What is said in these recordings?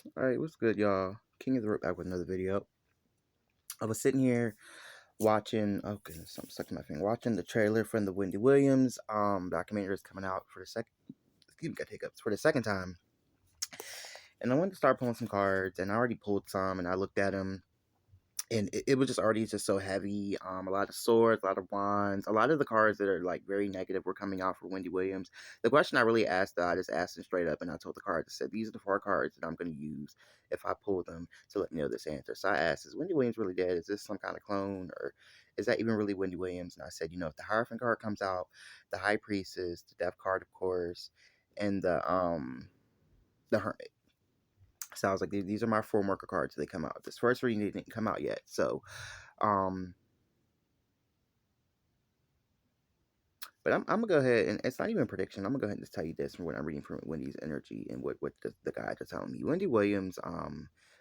Alright, what's good, y'all? King of the Rope back with another video. I was sitting here watching, oh goodness, I'm stuck in my finger, watching the trailer from the Wendy Williams documentary that's coming out for the got hiccups, for the second time. And I wanted to start pulling some cards, and I already pulled some, and I looked at them, and it was just already just so heavy. A lot of swords, a lot of wands, a lot of the cards that are like very negative were coming out for Wendy Williams. The question I really asked, I just asked them straight up, and I told the cards, I said, these are the 4 cards that I'm going to use if I pull them to let me know this answer. So I asked, is Wendy Williams really dead? Is this some kind of clone, or is that even really Wendy Williams? And I said, if the Hierophant card comes out, the High Priestess, the Death card, of course, and the Hermit. So I was like, these are my 4 marker cards. They come out. This first reading didn't come out yet, so um but I'm gonna go ahead, and it's not even a prediction. I'm gonna go ahead and just tell you this from what I'm reading from Wendy's energy and what the guides are telling me. Wendy Williams,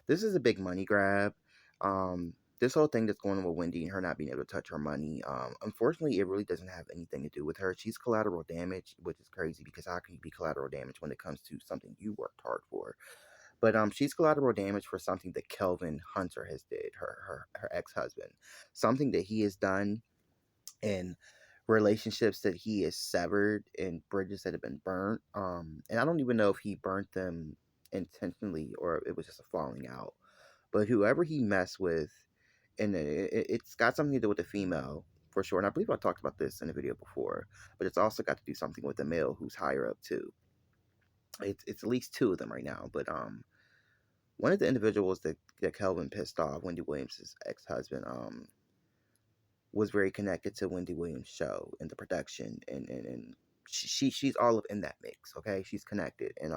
this is a big money grab. This whole thing that's going on with Wendy and her not being able to touch her money, unfortunately, it really doesn't have anything to do with her. She's collateral damage, which is crazy because how can you be collateral damage when it comes to something you worked hard for? But she's collateral damage for something that Kelvin Hunter has did, her ex-husband, something that he has done, and relationships that he has severed, and bridges that have been burnt. And I don't even know if he burnt them intentionally or it was just a falling out. But whoever he messed with, and it's got something to do with the female for sure. And I believe I talked about this in a video before, but it's also got to do something with the male who's higher up too. It's at least 2 of them right now. But one of the individuals that Kelvin pissed off, Wendy Williams' ex-husband, was very connected to Wendy Williams' show and the production, and she's all up in that mix. Okay, she's connected, and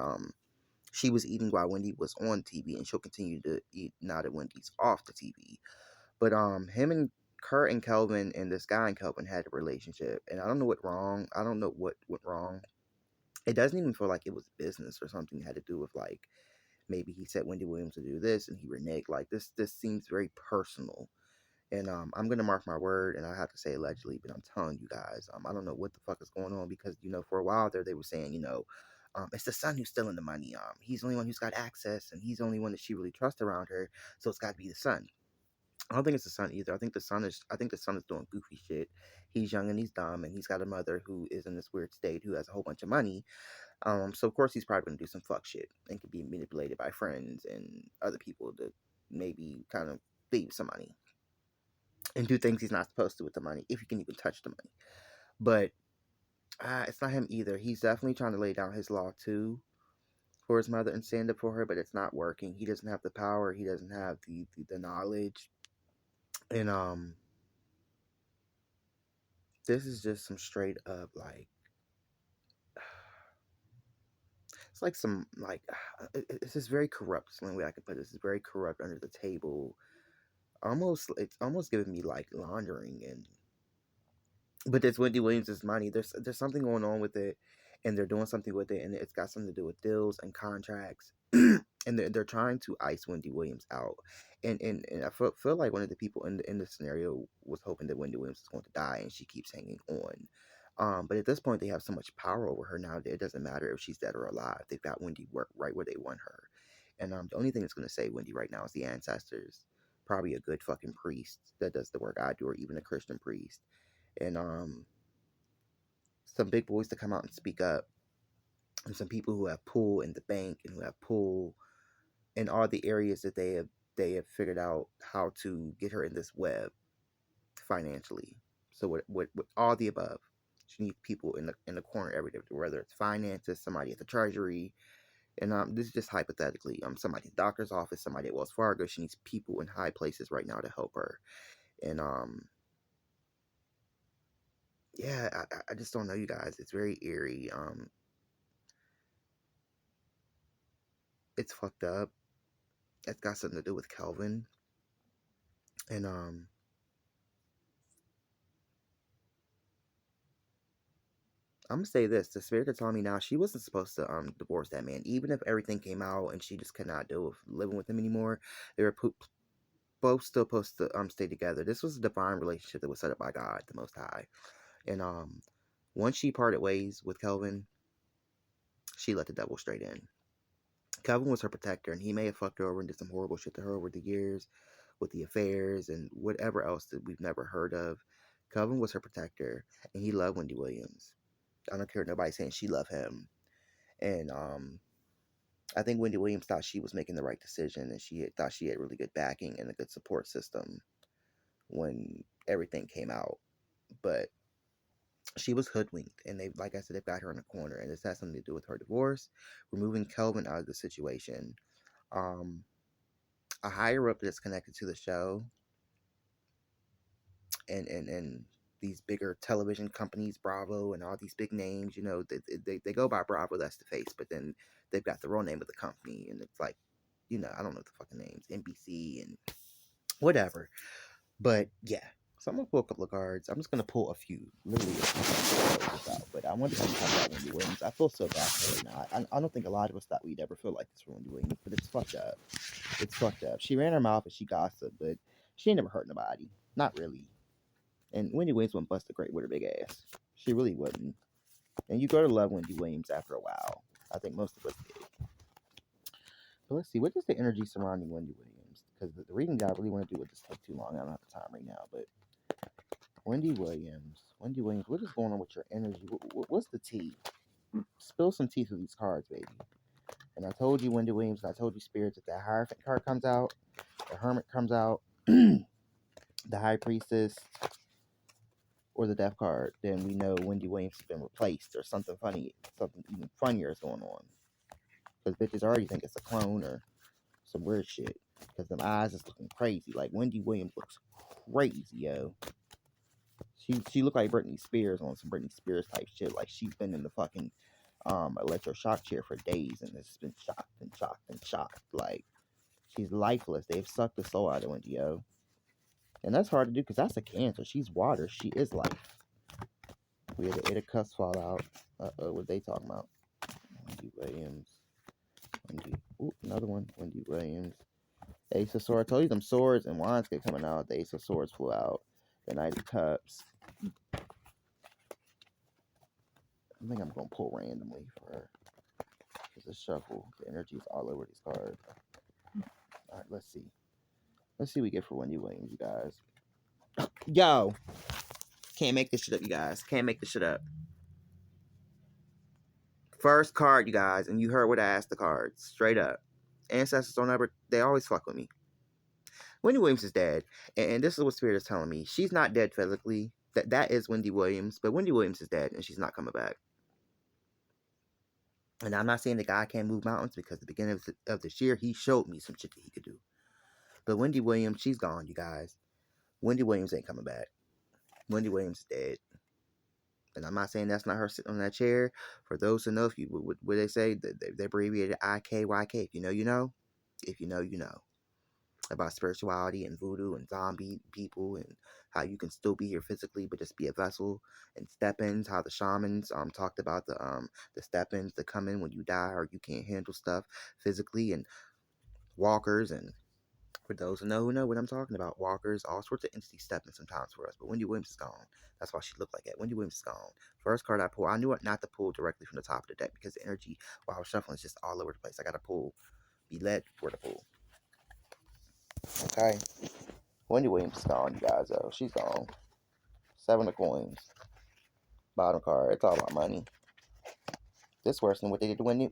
she was eating while Wendy was on TV, and she'll continue to eat now that Wendy's off the TV. But him and Kurt and Kelvin and this guy and Kelvin had a relationship, and I don't know what wrong. I don't know what went wrong. It doesn't even feel like it was business or something that had to do with like maybe he said Wendy Williams to do this and he reneged. Like this seems very personal. And I'm gonna mark my word, and I have to say allegedly, but I'm telling you guys, I don't know what the fuck is going on because for a while there they were saying it's the son who's stealing the money. He's the only one who's got access, and he's the only one that she really trusts around her, so it's got to be the son. I don't think it's the son either. I think the son is doing goofy shit. He's young and he's dumb, and he's got a mother who is in this weird state who has a whole bunch of money. So of course he's probably gonna do some fuck shit and could be manipulated by friends and other people to maybe kind of leave some money and do things he's not supposed to with the money, if he can even touch the money. But it's not him either. He's definitely trying to lay down his law too for his mother and stand up for her, but it's not working. He doesn't have the power. He doesn't have the knowledge. And this is just some straight up like it's like some like it's just very corrupt. Is the only way I could put it. This is very corrupt, under the table. It's almost giving me like laundering, and but it's Wendy Williams' money. There's something going on with it, and they're doing something with it, and it's got something to do with deals and contracts, and they're trying to ice Wendy Williams out, and I feel like one of the people in the scenario was hoping that Wendy Williams is going to die, and she keeps hanging on. But at this point, they have so much power over her now that it doesn't matter if she's dead or alive. They've got Wendy right where they want her, and the only thing that's going to save Wendy right now is the ancestors. Probably a good fucking priest that does the work I do, or even a Christian priest, and some big boys to come out and speak up, and some people who have pull in the bank and who have pull in all the areas that they have figured out how to get her in this web financially. So with all the above, she needs people in the corner every day, whether it's finances, somebody at the treasury, and this is just hypothetically, somebody at the doctor's office, somebody at Wells Fargo. She needs people in high places right now to help her, and yeah, I just don't know, you guys. It's very eerie. It's fucked up. It's got something to do with Kelvin. And I'm gonna say this: the spirit are telling me now she wasn't supposed to divorce that man. Even if everything came out and she just could not deal with living with him anymore, they were both still supposed to stay together. This was a divine relationship that was set up by God, the Most High. And once she parted ways with Kelvin, she let the devil straight in. Kelvin was her protector, and he may have fucked her over and did some horrible shit to her over the years with the affairs and whatever else that we've never heard of. Kelvin was her protector, and he loved Wendy Williams. I don't care what nobody's saying, she loved him. And I think Wendy Williams thought she was making the right decision, and she thought she had really good backing and a good support system when everything came out. But she was hoodwinked, and they, like I said, they've got her in a corner, and this has something to do with her divorce, removing Kelvin out of the situation. A higher up that's connected to the show, and these bigger television companies, Bravo, and all these big names, they go by Bravo, that's the face, but then they've got the real name of the company, and it's like, I don't know the fucking names, NBC and whatever. But yeah, so I'm gonna pull a couple of cards. I'm just gonna pull a few, literally a few out. But I wanted to talk about Wendy Williams. I feel so bad for her now. I don't think a lot of us thought we'd ever feel like this for Wendy Williams, but it's fucked up. It's fucked up. She ran her mouth and she gossiped, but she ain't never hurt nobody. Not really. And Wendy Williams wouldn't bust a grape with her big ass. She really wouldn't. And you go to love Wendy Williams after a while. I think most of us did. But let's see, what is the energy surrounding Wendy Williams? Because the reading that I really want to do with this take too long. I don't have the time right now, but Wendy Williams, what is going on with your energy? What's the tea? Spill some tea through these cards, baby. And I told you, Wendy Williams, and I told you, Spirits, if that Hierophant card comes out, the Hermit comes out, the High Priestess, or the Death card, then we know Wendy Williams has been replaced, or something funny, something even funnier is going on. Because bitches already think it's a clone or some weird shit. Because them eyes is looking crazy. Like, Wendy Williams looks crazy, yo. She looked like Britney Spears on some Britney Spears type shit. Like, she's been in the fucking electroshock chair for days and it's been shocked and shocked and shocked. Like, she's lifeless. They've sucked the soul out of Wendy, yo. And that's hard to do because that's a Cancer. She's water. She is life. We had the Eight of Cups fall out. What they talking about? Wendy Williams. Another one. Wendy Williams. Ace of Swords. I told you them swords and wands kept coming out. The Ace of Swords flew out. The Knight of Cups. I think I'm going to pull randomly for her. It's a shuffle. The energy is all over these cards. Alright, let's see. Let's see what we get for Wendy Williams, you guys. Yo! Can't make this shit up, you guys. Can't make this shit up. First card, you guys, and you heard what I asked the cards. Straight up. Ancestors don't ever, they always fuck with me. Wendy Williams is dead, and this is what Spirit is telling me. She's not dead physically. That is Wendy Williams, but Wendy Williams is dead, and she's not coming back. And I'm not saying the guy can't move mountains, because at the beginning of this year, he showed me some shit that he could do. But Wendy Williams, she's gone, you guys. Wendy Williams ain't coming back. Wendy Williams is dead. And I'm not saying that's not her sitting on that chair. For those who know, if you what they say, they abbreviated IKYK. If you know, you know. If you know, you know. About spirituality and voodoo and zombie people and how you can still be here physically but just be a vessel, and step-ins, how the shamans talked about the step-ins that come in when you die or you can't handle stuff physically, and walkers, and for those who know what I'm talking about, walkers, all sorts of entities step in sometimes for us. But Wendy Williams is gone. That's why she looked like that. Wendy Williams is gone. First card I pulled, I knew it not to pull directly from the top of the deck because the energy while I was shuffling is just all over the place. I gotta be led for the pull. Okay. Wendy Williams is gone, you guys, though. She's gone. 7 of coins. Bottom card. It's all about money. This worse than what they did to Whitney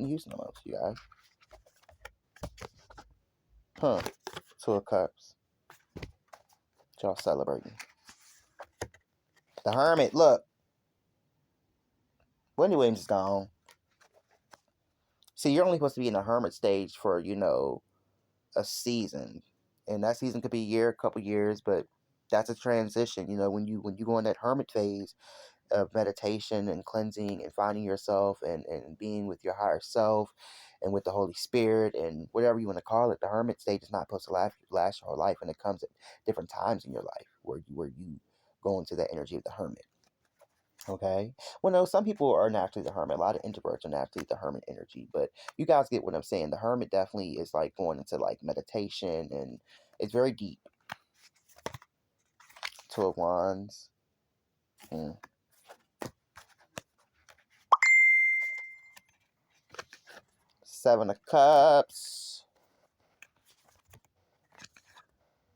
Houston almost, you guys. Huh. 2 of Cups. Y'all celebrating. The Hermit, look. Wendy Williams is gone. See, you're only supposed to be in the Hermit stage for, a season. And that season could be a year, a couple years, but that's a transition. When you go in that hermit phase of meditation and cleansing and finding yourself and being with your higher self and with the Holy Spirit and whatever you want to call it, the hermit stage is not supposed to last your whole life, and it comes at different times in your life where you go into that energy of the hermit. Okay. Well, no, some people are naturally the hermit. A lot of introverts are naturally the hermit energy, but you guys get what I'm saying. The hermit definitely is like going into like meditation, and it's very deep. 2 of Wands. Seven of Cups,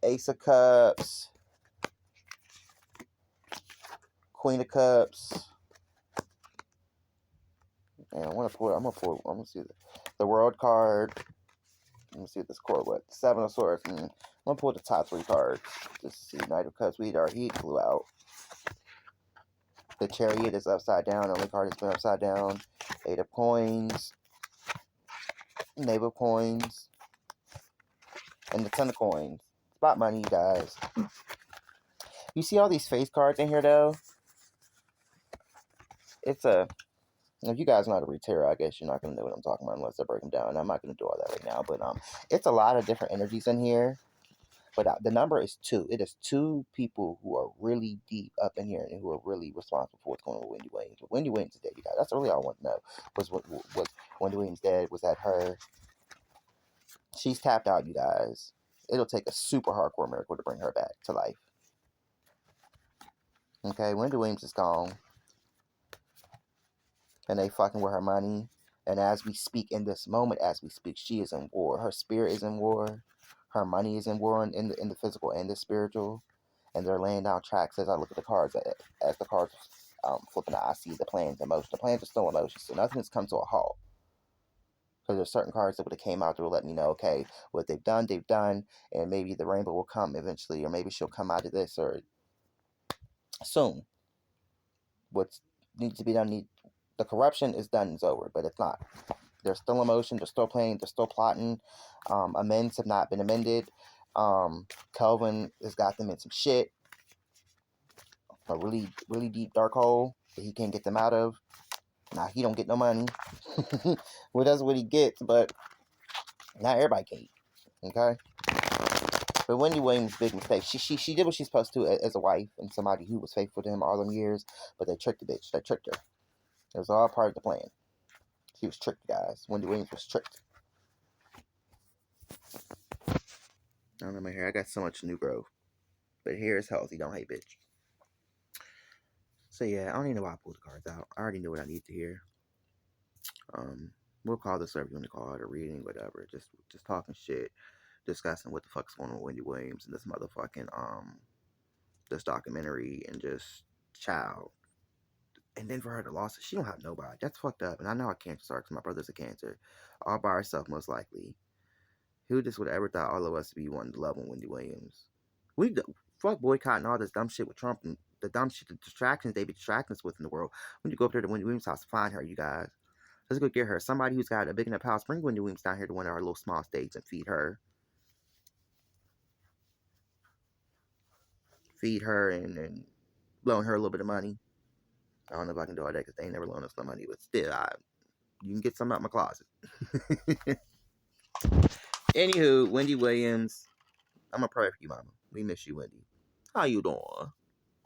Ace of Cups, Queen of Cups. And I'm gonna see the World card. Let me see what this card was. Seven of Swords. I'm gonna pull the top three cards. Just see. Knight of Cups. He flew out. The Chariot is upside down. The only card that's been upside down. Eight of Coins. Knave of Coins. And the Ten of Coins. Spot money, you guys. You see all these face cards in here, though? It's a... If you guys know how to read tarot, I guess you're not going to know what I'm talking about unless I break them down. I'm not going to do all that right now. But it's a lot of different energies in here. But the number is 2. It is 2 people who are really deep up in here and who are really responsible for what's going on with Wendy Williams. But Wendy Williams is dead, you guys. That's really all I want to know. Was Wendy Williams dead? Was that her? She's tapped out, you guys. It'll take a super hardcore miracle to bring her back to life. Okay, Wendy Williams is gone. And they fucking with her money. And as we speak in this moment, as we speak, she is in war. Her spirit is in war. Her money is in war in the physical and the spiritual. And they're laying down tracks as I look at the cards. As the cards flipping out, I see the plans in motion. The plans are still in motion, so nothing has come to a halt. Because there's certain cards that would have came out that will let me know, okay, what they've done, and maybe the rainbow will come eventually, or maybe she'll come out of this, or soon. What needs to be done, the corruption is done, it's over, but it's not. They're still in motion, they're still playing, they're still plotting. Amends have not been amended. Kelvin has got them in some shit. A really, really deep dark hole that he can't get them out of. Now, he don't get no money. Well, that's what he gets, but not everybody can eat. Okay? But Wendy Williams' big mistake. She did what she's supposed to as a wife and somebody who was faithful to him all them years, but they tricked the bitch. They tricked her. It was all part of the plan. She was tricked, guys. Wendy Williams was tricked. I don't know my hair. I got so much new growth. But hair is healthy. Don't hate, bitch. So yeah, I don't even know why I pulled the cards out. I already knew what I need to hear. We'll call this whatever you want to call it, a reading, whatever. Just talking shit, discussing what the fuck's going on with Wendy Williams and this motherfucking this documentary, and just child. And then for her to lose it, she don't have nobody. That's fucked up. And I know how cancer starts. My brother's a cancer, all by herself most likely. Who just would have ever thought all of us would be wanting to love on Wendy Williams? We fuck boycotting all this dumb shit with Trump and the dumb shit, the distractions they be distracting us with in the world. When you go up there to Wendy Williams' house to find her, you guys. Let's go get her. Somebody who's got a big enough house, bring Wendy Williams down here to one of our little small states and feed her. Feed her and loan her a little bit of money. I don't know if I can do all that because they ain't never loaned us no money, but still, you can get some out my closet. Anywho, Wendy Williams, I'm gonna pray for you, mama. We miss you, Wendy. How you doing?